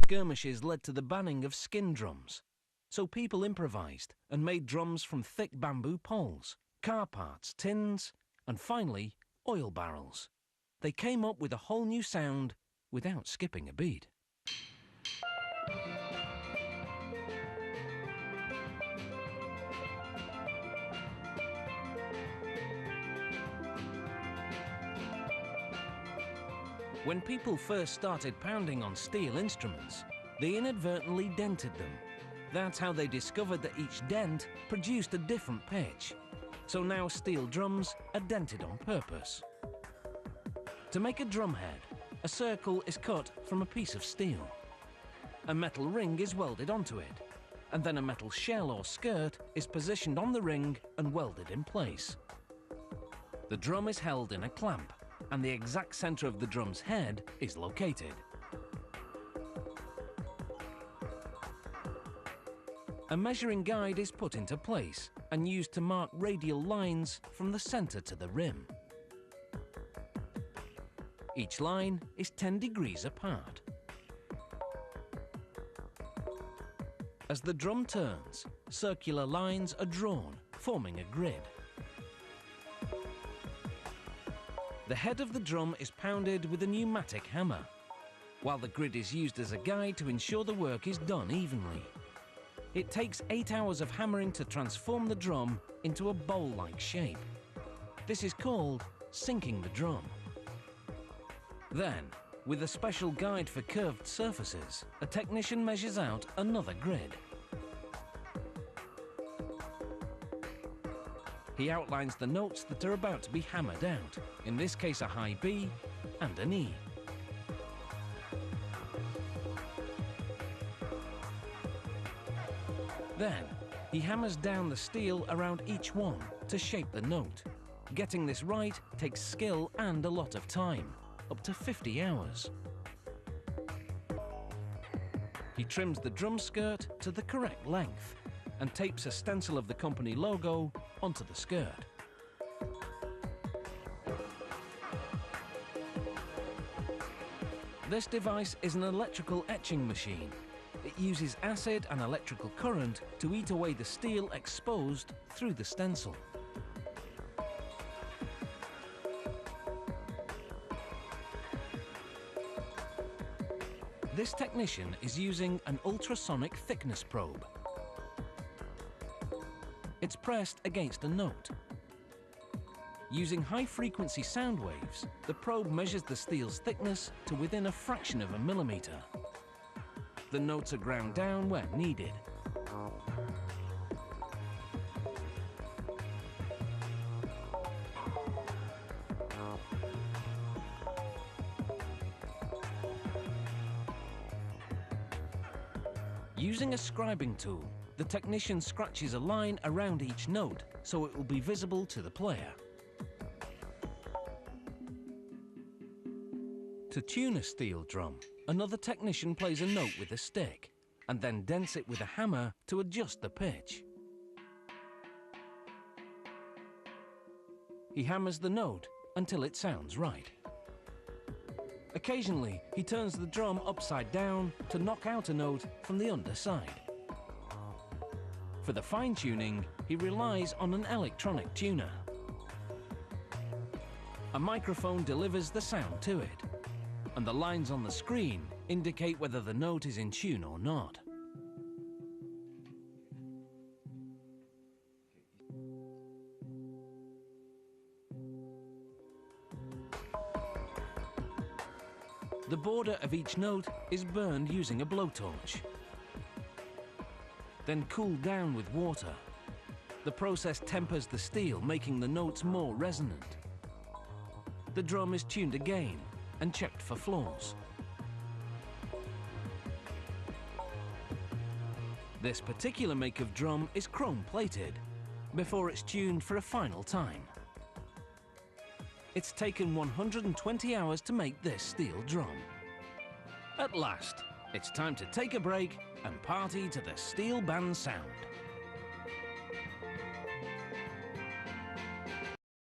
Skirmishes led to the banning of skin drums, so people improvised and made drums from thick bamboo poles, car parts, tins, and finally, oil barrels. They came up with a whole new sound without skipping a beat. When people first started pounding on steel instruments, they inadvertently dented them. That's how they discovered that each dent produced a different pitch. So now steel drums are dented on purpose. To make a drum head, a circle is cut from a piece of steel. A metal ring is welded onto it, and then a metal shell or skirt is positioned on the ring and welded in place. The drum is held in a clamp, and the exact center of the drum's head is located. A measuring guide is put into place and used to mark radial lines from the center to the rim. Each line is 10 degrees apart. As the drum turns, circular lines are drawn, forming a grid. The head of the drum is pounded with a pneumatic hammer, while the grid is used as a guide to ensure the work is done evenly. It takes 8 hours of hammering to transform the drum into a bowl-like shape. This is called sinking the drum. Then, with a special guide for curved surfaces, a technician measures out another grid. He outlines the notes that are about to be hammered out, in this case a high B and an E. Then, he hammers down the steel around each one to shape the note. Getting this right takes skill and a lot of time, up to 50 hours. He trims the drum skirt to the correct length and tapes a stencil of the company logo onto the skirt. This device is an electrical etching machine. It uses acid and electrical current to eat away the steel exposed through the stencil. This technician is using an ultrasonic thickness probe. It's pressed against a note. Using high-frequency sound waves, the probe measures the steel's thickness to within a fraction of a millimeter. The notes are ground down where needed. Using a scribing tool, the technician scratches a line around each note so it will be visible to the player. To tune a steel drum, another technician plays a note with a stick and then dents it with a hammer to adjust the pitch. He hammers the note until it sounds right. Occasionally, he turns the drum upside down to knock out a note from the underside. For the fine-tuning, he relies on an electronic tuner. A microphone delivers the sound to it, and the lines on the screen indicate whether the note is in tune or not. The border of each note is burned using a blowtorch, then cooled down with water. The process tempers the steel, making the notes more resonant. The drum is tuned again and checked for flaws. This particular make of drum is chrome-plated before it's tuned for a final time. It's taken 120 hours to make this steel drum. At last, it's time to take a break and party to the steel band sound.